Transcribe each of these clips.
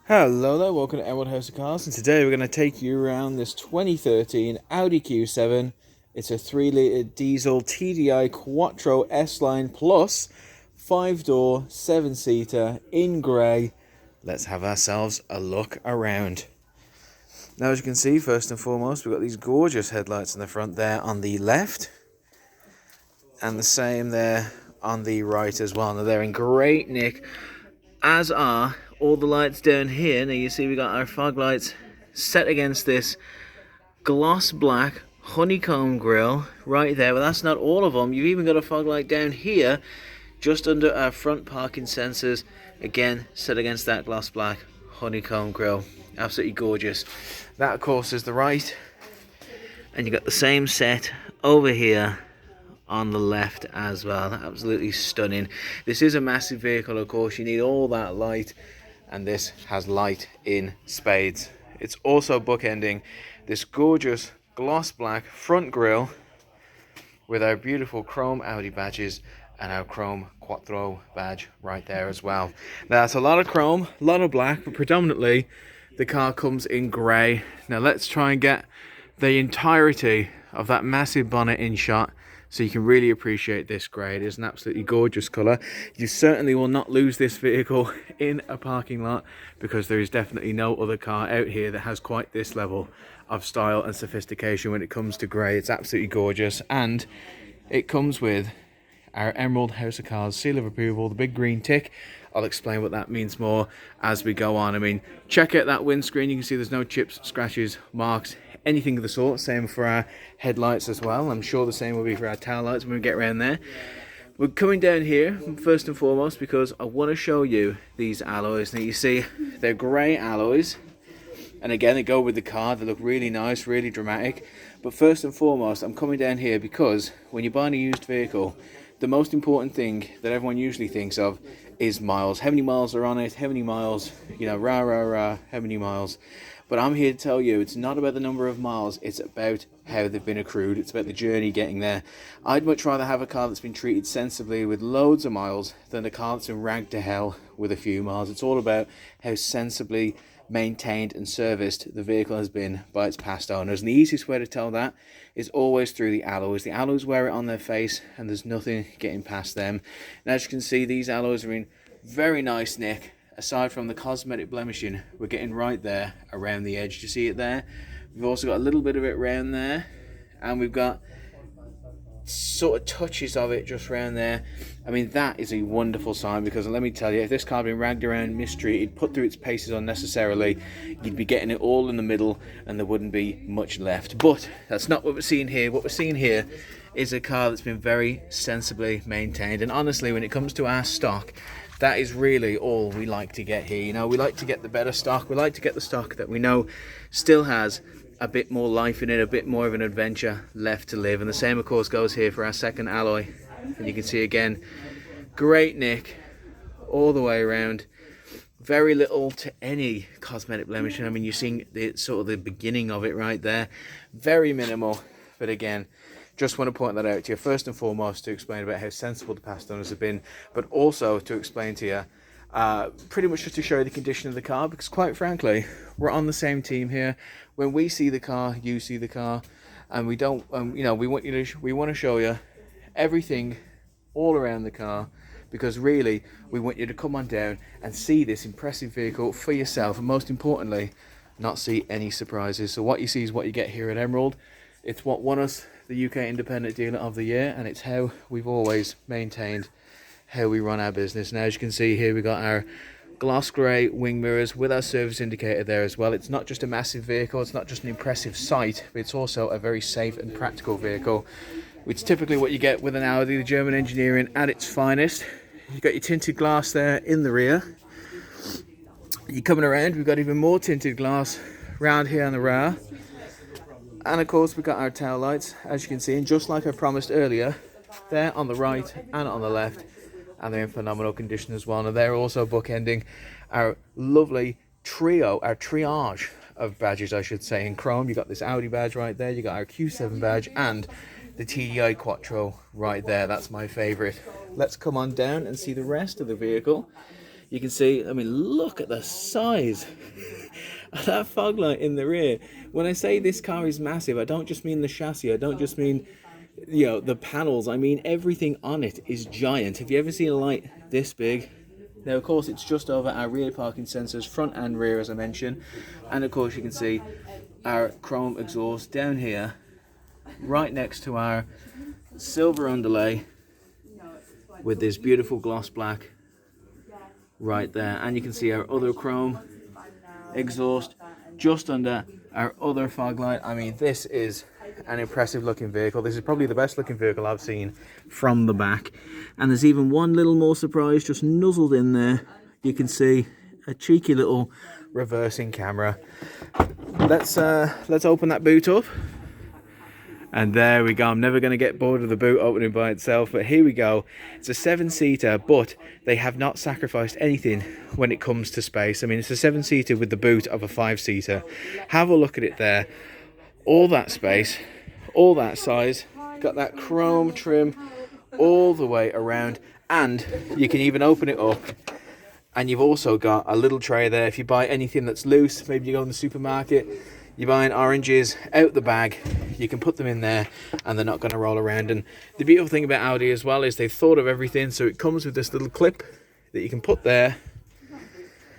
Hello there, welcome to Emerald House of Cars, and today we're going to take you around this 2013 Audi Q7. It's a 3-litre diesel TDI Quattro S-Line Plus, 5-door, 7-seater, in grey. Let's have ourselves a look around. Now, as you can see, first and foremost, we've got these gorgeous headlights in the front there on the left, and the same there on the right as well. Now, they're in great nick, as are all the lights down here. Now you see we got our fog lights set against this gloss black honeycomb grille right there, but that's not all of them. You've even got a fog light down here just under our front parking sensors, again set against that gloss black honeycomb grille. Absolutely gorgeous. That of course is the right, and you got the same set over here on the left as well. Absolutely stunning. This is a massive vehicle, of course. You need all that light, and this has light in spades. It's also bookending this gorgeous gloss black front grille with our beautiful chrome Audi badges and our chrome Quattro badge right there as well. Now that's a lot of chrome, a lot of black, but predominantly the car comes in grey. Now let's try and get the entirety of that massive bonnet in shot, so you can really appreciate this grey. It is an absolutely gorgeous colour. You certainly will not lose this vehicle in a parking lot, because there is definitely no other car out here that has quite this level of style and sophistication when it comes to grey. It's absolutely gorgeous, and it comes with our Emerald House of Cars seal of approval, the big green tick. I'll explain what that means more as we go on. I mean, check out that windscreen. You can see there's no chips, scratches, marks, anything of the sort. Same for our headlights as well. I'm sure the same will be for our tail lights when we get around there. We're coming down here first and foremost because I want to show you these alloys. Now you see they're grey alloys, and again they go with the car. They look really nice, really dramatic. But first and foremost, I'm coming down here because when you're buying a used vehicle, the most important thing that everyone usually thinks of is miles. How many miles are on it? How many miles? You know, how many miles? But I'm here to tell you, it's not about the number of miles, it's about how they've been accrued. It's about the journey getting there. I'd much rather have a car that's been treated sensibly with loads of miles than a car that's been ragged to hell with a few miles. It's all about how sensibly maintained and serviced the vehicle has been by its past owners. And the easiest way to tell that is always through the alloys. The alloys wear it on their face, and there's nothing getting past them. And as you can see, these alloys are in very nice nick. Aside from the cosmetic blemishing, we're getting right there around the edge. Do you see it there? We've also got a little bit of it around there, and we've got sort of touches of it just around there. I mean, that is a wonderful sign, because let me tell you, if this car had been ragged around, mistreated, put through its paces unnecessarily, you'd be getting it all in the middle and there wouldn't be much left. But that's not what we're seeing here. What we're seeing here is a car that's been very sensibly maintained, and honestly, when it comes to our stock, that is really all we like to get here. You know, we like to get the better stock. We like to get the stock that we know still has a bit more life in it, a bit more of an adventure left to live. And the same of course goes here for our second alloy. And you can see again, great nick all the way around. Very little to any cosmetic blemish. I mean, you're seeing the sort of the beginning of it right there. Very minimal, but again, just want to point that out to you, first and foremost, to explain about how sensible the past owners have been, but also to explain to you, pretty much just to show you the condition of the car, because quite frankly, we're on the same team here. When we see the car, you see the car, and we don't, you know, we want to show you everything all around the car, because really, we want you to come on down and see this impressive vehicle for yourself, and most importantly, not see any surprises. So what you see is what you get here at Emerald. It's what won us the UK Independent Dealer of the Year, and it's how we've always maintained how we run our business. Now, as you can see here, we got our gloss grey wing mirrors with our service indicator there as well. It's not just a massive vehicle, it's not just an impressive sight, but it's also a very safe and practical vehicle, which is typically what you get with an Audi, the German engineering at its finest. You've got your tinted glass there in the rear. You're coming around, we've got even more tinted glass round here on the rear. And of course we've got our tail lights, as you can see, and just like I promised earlier, they're on the right and on the left, and they're in phenomenal condition as well. And they're also bookending our lovely trio, our triage of badges, I should say, in chrome. You got this Audi badge right there, you got our Q7 badge, and the TDI Quattro right there. That's my favorite. Let's come on down and see the rest of the vehicle. You can see, I mean, look at the size of that fog light in the rear. When I say this car is massive, I don't just mean the chassis, I don't just mean, you know, the panels, I mean everything on it is giant. Have you ever seen a light this big? Now, of course, it's just over our rear parking sensors, front and rear, as I mentioned. And of course, you can see our chrome exhaust down here, right next to our silver underlay with this beautiful gloss black right there. And you can see our other chrome exhaust just under our other fog light. I mean, this is an impressive looking vehicle. This is probably the best looking vehicle I've seen from the back. And there's even one little more surprise just nuzzled in there. You can see a cheeky little reversing camera. Let's open that boot up. And there we go. I'm never going to get bored of the boot opening by itself, but here we go. It's a 7-seater, but they have not sacrificed anything when it comes to space. I mean, it's a 7-seater with the boot of a 5-seater. Have a look at it there. All that space, all that size. Got that chrome trim all the way around, and you can even open it up. And you've also got a little tray there. If you buy anything that's loose, maybe you go in the supermarket, you're buying oranges out the bag, you can put them in there and they're not going to roll around. And the beautiful thing about Audi as well is they've thought of everything, so it comes with this little clip that you can put there,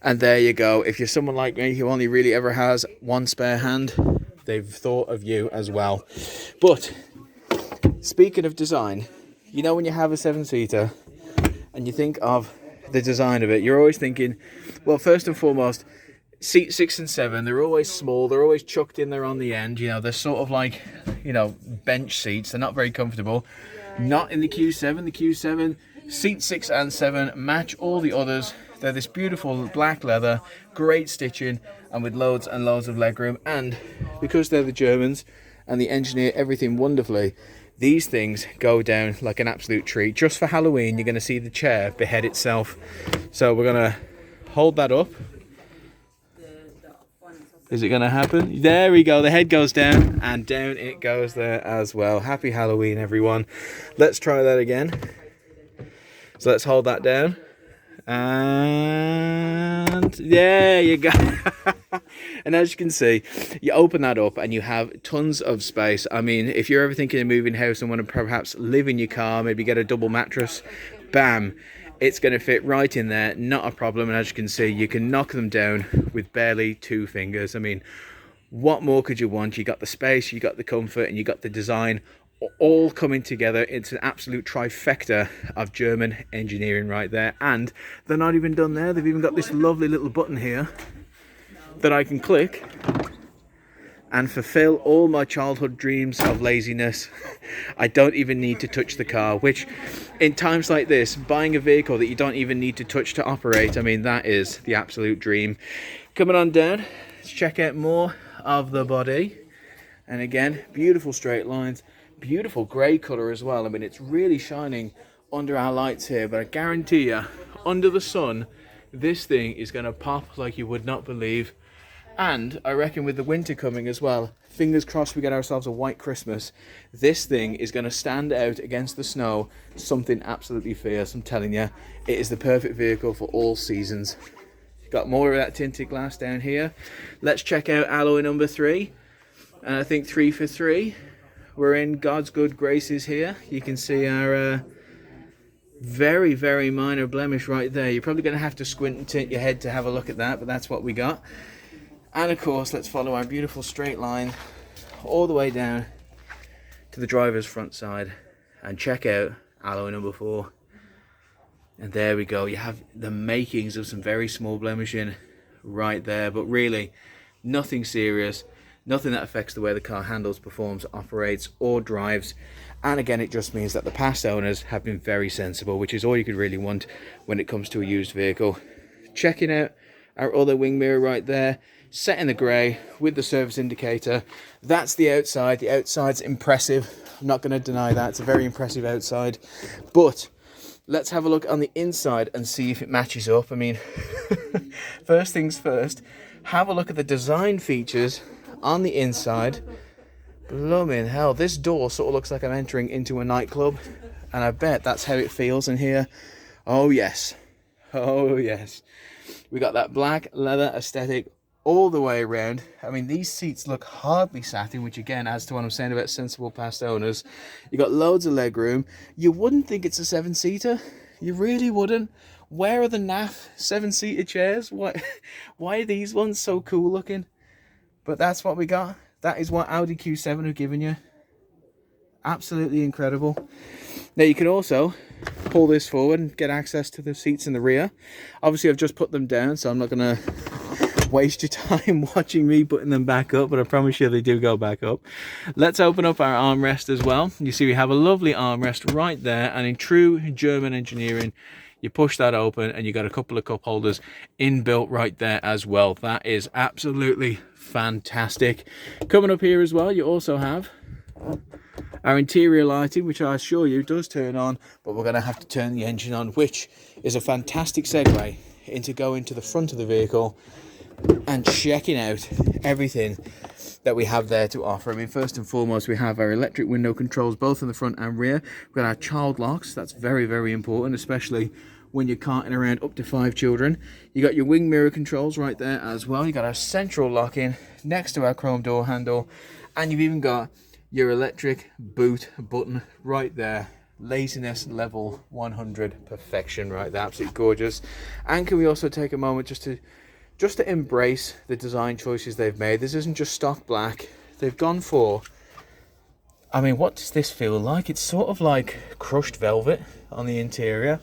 and there you go. If you're someone like me who only really ever has one spare hand, they've thought of you as well. But speaking of design, you know, when you have a 7-seater and you think of the design of it, you're always thinking, well, first and foremost, seat 6 and 7, they're always small, they're always chucked in there on the end, you know, they're sort of like, you know, bench seats, they're not very comfortable. Not in the Q7. The Q7, seat 6 and 7 match all the others. They're this beautiful black leather, great stitching, and with loads and loads of legroom. And because they're the Germans and they engineer everything wonderfully, these things go down like an absolute treat. Just for Halloween, you're going to see the chair behead itself. So we're going to hold that up. Is it going to happen? There we go. The head goes down, and down it goes there as well. Happy Halloween, everyone. Let's try that again. So let's hold that down. And there you go. And as you can see, you open that up and you have tons of space. I mean, if you're ever thinking of moving house and want to perhaps live in your car, maybe get a double mattress, bam, it's going to fit right in there, not a problem. And as you can see, you can knock them down with barely 2 fingers. I mean, what more could you want? You got the space, you got the comfort, and you got the design all coming together. It's an absolute trifecta of German engineering right there. And they're not even done there. They've even got this lovely little button here that I can click and fulfill all my childhood dreams of laziness. I don't even need to touch the car, which in times like this, buying a vehicle that you don't even need to touch to operate, I mean, that is the absolute dream. Coming on down, let's check out more of the body. And again, beautiful straight lines, beautiful grey colour as well. I mean, it's really shining under our lights here, but I guarantee you, under the sun, this thing is going to pop like you would not believe. And I reckon with the winter coming as well, fingers crossed we get ourselves a white Christmas, this thing is going to stand out against the snow, something absolutely fierce. I'm telling you, it is the perfect vehicle for all seasons. Got more of that tinted glass down here. Let's check out alloy number 3. And I think 3 for 3. We're in God's good graces here. You can see our very, very minor blemish right there. You're probably going to have to squint and tint your head to have a look at that, but that's what we got. And of course, let's follow our beautiful straight line all the way down to the driver's front side and check out alloy number 4. And there we go. You have the makings of some very small blemishing right there, but really nothing serious, nothing that affects the way the car handles, performs, operates, or drives. And again, it just means that the past owners have been very sensible, which is all you could really want when it comes to a used vehicle. Checking out our other wing mirror right there, set in the grey with the service indicator. That's the outside. The outside's impressive. I'm not going to deny that. It's a very impressive outside. But let's have a look on the inside and see if it matches up. I mean, first things first, have a look at the design features on the inside. Blooming hell, this door sort of looks like I'm entering into a nightclub, and I bet that's how it feels in here. Oh yes, Oh yes, we got that black leather aesthetic all the way around. I mean, these seats look hardly satin, which again adds to what I'm saying about sensible past owners. You got loads of leg room. You wouldn't think it's a 7-seater. You really wouldn't. Where are the naff 7-seater chairs? Why are these ones so cool looking? But that's what we got. That is what Audi Q7 have given you. Absolutely incredible. Now you can also pull this forward and get access to the seats in the rear. Obviously I've just put them down, so I'm not going to waste your time watching me putting them back up, but I promise you they do go back up. Let's open up our armrest as well. You see we have a lovely armrest right there, and in true German engineering, you push that open and you got a couple of cup holders inbuilt right there as well. That is absolutely fantastic. Coming up here as well, you also have our interior lighting, which I assure you does turn on, but we're going to have to turn the engine on, which is a fantastic segue into going to the front of the vehicle and checking out everything that we have there to offer. I mean, first and foremost, we have our electric window controls, both in the front and rear. We've got our child locks. That's very, very important, especially when you're carting around up to 5 children. You got your wing mirror controls right there as well. You got our central locking next to our chrome door handle, and you've even got your electric boot button right there. Laziness level 100 perfection right there. Absolutely gorgeous. And can we also take a moment just to embrace the design choices they've made. This isn't just stock black. They've gone for, I mean, what does this feel like? It's sort of like crushed velvet on the interior.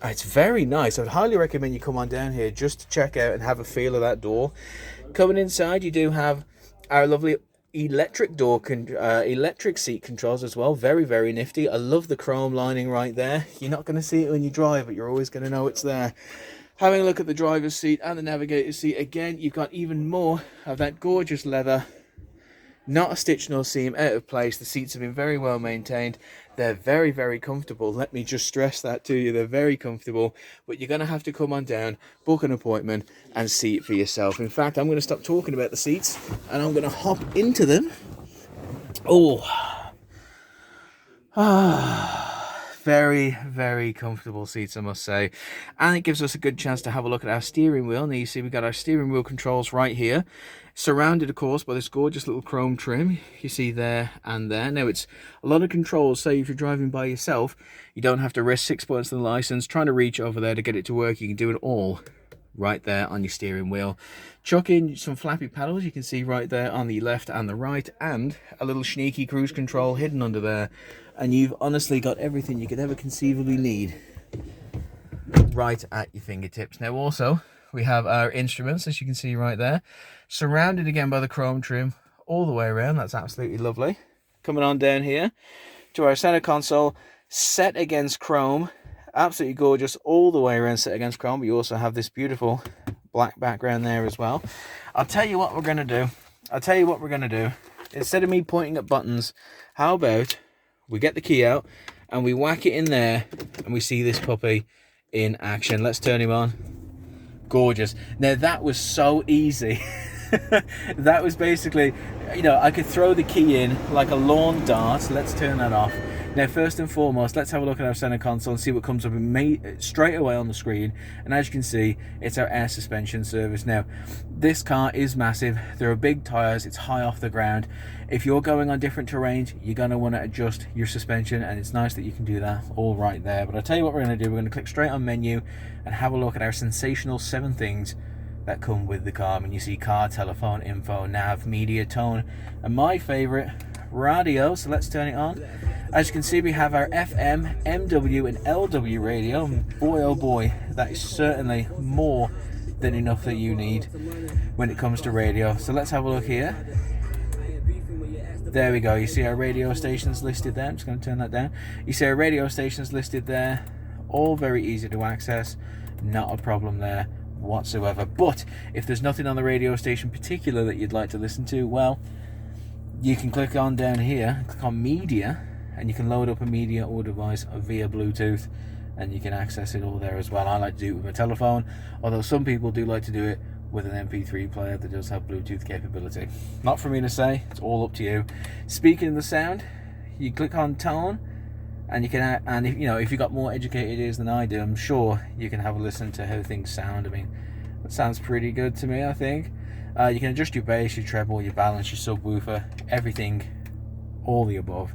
It's very nice. I'd highly recommend you come on down here just to check out and have a feel of that door. Coming inside, you do have our lovely electric door, electric seat controls as well. Very, very nifty. I love the chrome lining right there. You're not going to see it when you drive, but you're always going to know it's there. Having a look at the driver's seat and the navigator's seat, again, you've got even more of that gorgeous leather. Not a stitch nor seam out of place. The seats have been very well maintained. They're very, very comfortable. Let me just stress that to you. They're very comfortable, but you're going to have to come on down, book an appointment, and see it for yourself. In fact, I'm going to stop talking about the seats, and I'm going to hop into them. Very, very comfortable seats, I must say. And it gives us a good chance to have a look at our steering wheel. Now you see we've got our steering wheel controls right here, surrounded of course by this gorgeous little chrome trim you see there and there. Now it's a lot of controls, so if you're driving by yourself, you don't have to risk 6 points on the license trying to reach over there to get it to work. You can do it all right there on your steering wheel. Chuck in some flappy paddles, you can see right there on the left and the right, and a little sneaky cruise control hidden under there, and you've honestly got everything you could ever conceivably need right at your fingertips. Now also we have our instruments, as you can see right there, surrounded again by the chrome trim all the way around. That's absolutely lovely. Coming on down here to our center console, set against chrome. Absolutely gorgeous all the way around, set against chrome. But you also have this beautiful black background there as well. I'll tell you what we're going to do. Instead of me pointing at buttons, how about we get the key out and we whack it in there and we see this puppy in action. Let's turn him on. Gorgeous. Now that was so easy. That was basically, you know, I could throw the key in like a lawn dart. Let's turn that off. Now, first and foremost, let's have a look at our center console and see what comes up straight away on the screen. And as you can see, it's our air suspension service. Now, this car is massive. There are big tires. It's high off the ground. If you're going on different terrains, you're going to want to adjust your suspension, and it's nice that you can do that all right there. But I'll tell you what we're going to do. We're going to click straight on menu and have a look at our sensational 7 things that come with the car. And you see car, telephone, info, nav, media, tone, and my favorite, radio. So let's turn it on. As you can see, we have our FM, MW and LW radio, and boy oh boy, that is certainly more than enough that you need when it comes to radio. So let's have a look here. There we go. You see our radio stations listed there. I'm just going to turn that down. You see our radio stations listed there. All very easy to access. Not a problem there whatsoever. But if there's nothing on the radio station particular that you'd like to listen to, well, you can click on down here, click on media, and you can load up a media or device via Bluetooth, and you can access it all there as well. I like to do it with my telephone, although some people do like to do it with an MP3 player that does have Bluetooth capability. Not for me to say, it's all up to you. Speaking of the sound, you click on tone, And you can, and if you know, if you've got more educated ears than I do, I'm sure you can have a listen to how things sound. I mean, that sounds pretty good to me, I think. You can adjust your bass, your treble, your balance, your subwoofer, everything, all the above.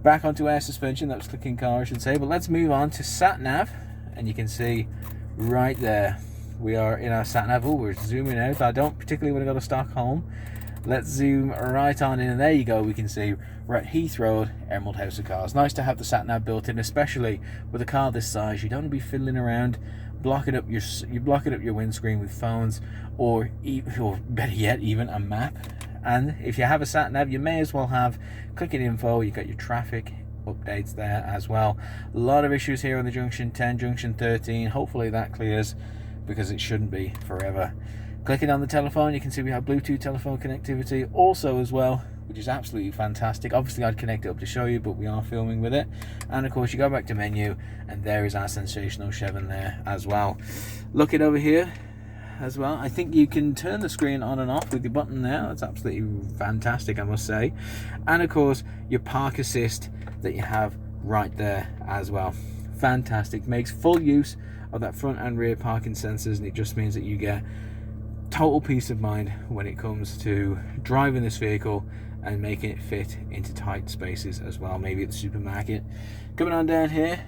Back onto air suspension, that was clicking car, I should say. But let's move on to sat nav, and you can see right there we are in our sat nav. Oh, we're zooming out. I don't particularly want to go to Stockholm. Let's zoom right on in, and there you go. We can see we're at Heathrow, Emerald House of Cars. Nice to have the sat nav built in, especially with a car this size. You don't want to be fiddling around, blocking up your windscreen with phones, or better yet, even a map. And if you have a sat nav, you may as well have clicking info. You've got your traffic updates there as well. A lot of issues here on the junction 10, junction 13. Hopefully that clears, because it shouldn't be forever. Clicking on the telephone, you can see we have Bluetooth telephone connectivity also as well, which is absolutely fantastic. Obviously I'd connect it up to show you, but we are filming with it. And of course you go back to menu, and there is our sensational Chevron there as well. Looking over here as well, I think you can turn the screen on and off with your button there. That's absolutely fantastic, I must say. And of course your park assist that you have right there as well. Fantastic. Makes full use of that front and rear parking sensors, and it just means that you get total peace of mind when it comes to driving this vehicle and making it fit into tight spaces as well, maybe at the supermarket. Coming on down here,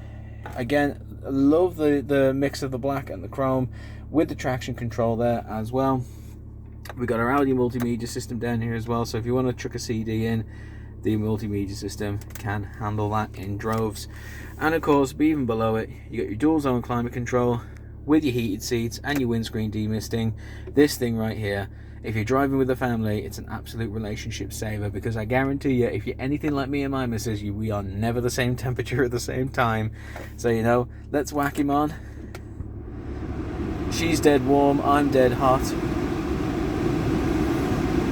again, I love the mix of the black and the chrome with the traction control there as well. We've got our Audi multimedia system down here as well, so if you want to chuck a CD in, the multimedia system can handle that in droves. And of course, even below it, you got your dual zone climate control with your heated seats and your windscreen demisting. This thing right here, if you're driving with a family, it's an absolute relationship saver, because I guarantee you, if you're anything like me and my missus, we are never the same temperature at the same time. So, you know, let's whack him on. She's dead warm, I'm dead hot.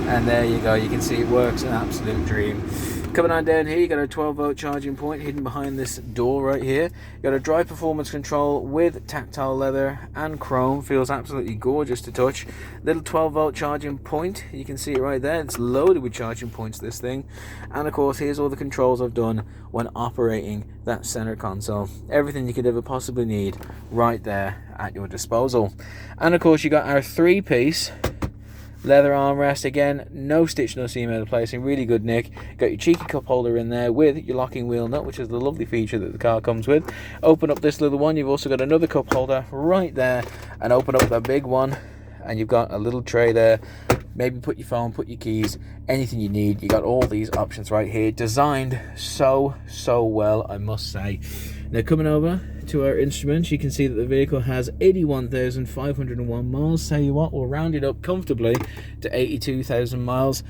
And there you go, you can see it works, an absolute dream. Coming on down here, you got a 12-volt charging point hidden behind this door right here. You got a drive performance control with tactile leather and chrome. Feels absolutely gorgeous to touch. Little 12-volt charging point, you can see it right there. It's loaded with charging points, this thing. And of course, here's all the controls I've done when operating that center console. Everything you could ever possibly need right there at your disposal. And of course, you got our 3-piece leather armrest. Again, no stitch, no seam out of placing, really good nick. Got your cheeky cup holder in there with your locking wheel nut, which is the lovely feature that the car comes with. Open up this little one, you've also got another cup holder right there, and open up the big one, and you've got a little tray there. Maybe put your phone, put your keys, anything you need. You got all these options right here, designed so well, I must say. Now, coming over to our instruments, you can see that the vehicle has 81,501 miles. Tell you what, we'll round it up comfortably to 82,000 miles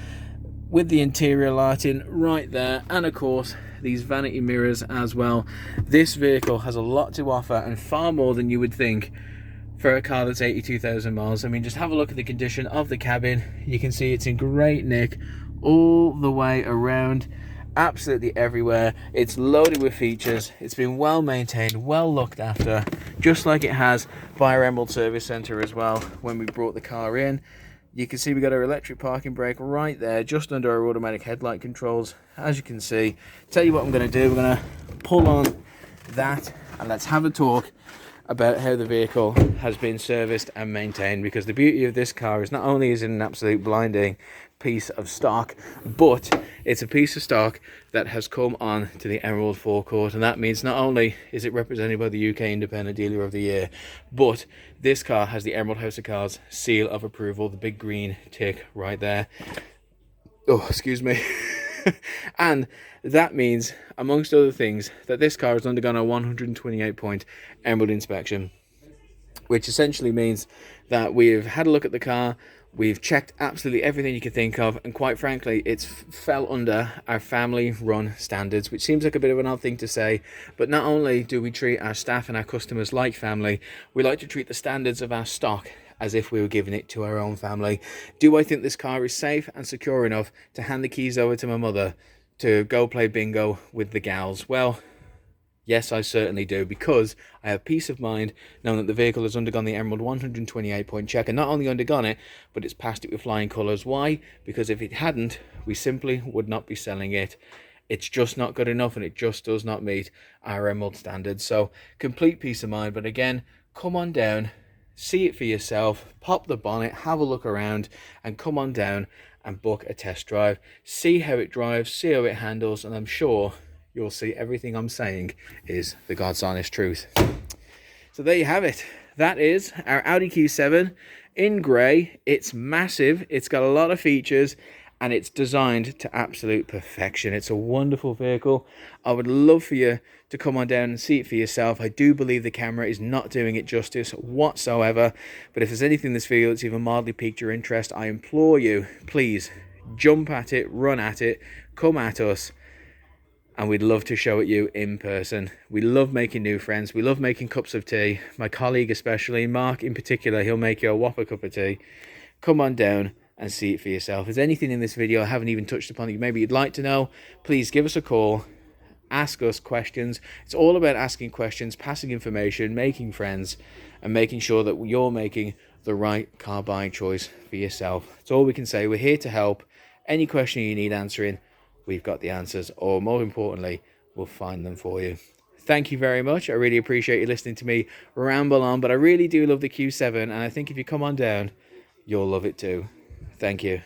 with the interior lighting right there, and of course these vanity mirrors as well. This vehicle has a lot to offer, and far more than you would think for a car that's 82,000 miles. I mean, just have a look at the condition of the cabin. You can see it's in great nick all the way around, absolutely everywhere. It's loaded with features. It's been well maintained, well looked after, just like it has by our Emerald Service Centre as well. When we brought the car in, you can see we got our electric parking brake right there, just under our automatic headlight controls, as you can see. Tell you what I'm going to do, we're going to pull on that and let's have a talk about how the vehicle has been serviced and maintained, because the beauty of this car is not only is it an absolute blinding piece of stock, but it's a piece of stock that has come on to the Emerald forecourt, and that means not only is it represented by the UK Independent Dealer of the Year, but this car has the Emerald House of Cars seal of approval, the big green tick right there. Oh, excuse me. And that means, amongst other things, that this car has undergone a 128-point Emerald inspection, which essentially means that we've had a look at the car, we've checked absolutely everything you could think of, and quite frankly, it's fell under our family-run standards, which seems like a bit of an odd thing to say, but not only do we treat our staff and our customers like family, we like to treat the standards of our stock as if we were giving it to our own family. Do I think this car is safe and secure enough to hand the keys over to my mother to go play bingo with the gals? Well, yes, I certainly do, because I have peace of mind knowing that the vehicle has undergone the Emerald 128-point check, and not only undergone it, but it's passed it with flying colours. Why? Because if it hadn't, we simply would not be selling it. it's just not good enough, and it just does not meet our Emerald standards. So complete peace of mind. But again, come on down, see it for yourself, pop the bonnet, have a look around, and come on down and book a test drive. See how it drives, see how it handles, and I'm sure you'll see everything I'm saying is the God's honest truth. So there you have it. That is our Audi Q7 in grey. It's massive, it's got a lot of features, and it's designed to absolute perfection. It's a wonderful vehicle. I would love for you to come on down and see it for yourself. I do believe the camera is not doing it justice whatsoever, but if there's anything in this video that's even mildly piqued your interest, I implore you, please jump at it, run at it, come at us, and we'd love to show it you in person. We love making new friends. We love making cups of tea. My colleague especially, Mark in particular, he'll make you a whopper cup of tea. Come on down and see it for yourself. If there's anything in this video I haven't even touched upon that maybe you'd like to know, please give us a call, ask us questions. It's all about asking questions, passing information, making friends, and making sure that you're making the right car buying choice for yourself. That's all we can say. We're here to help. Any question you need answering, we've got the answers, or more importantly, we'll find them for you. Thank you very much. I really appreciate you listening to me ramble on, but I really do love the Q7, and I think if you come on down, you'll love it too. Thank you.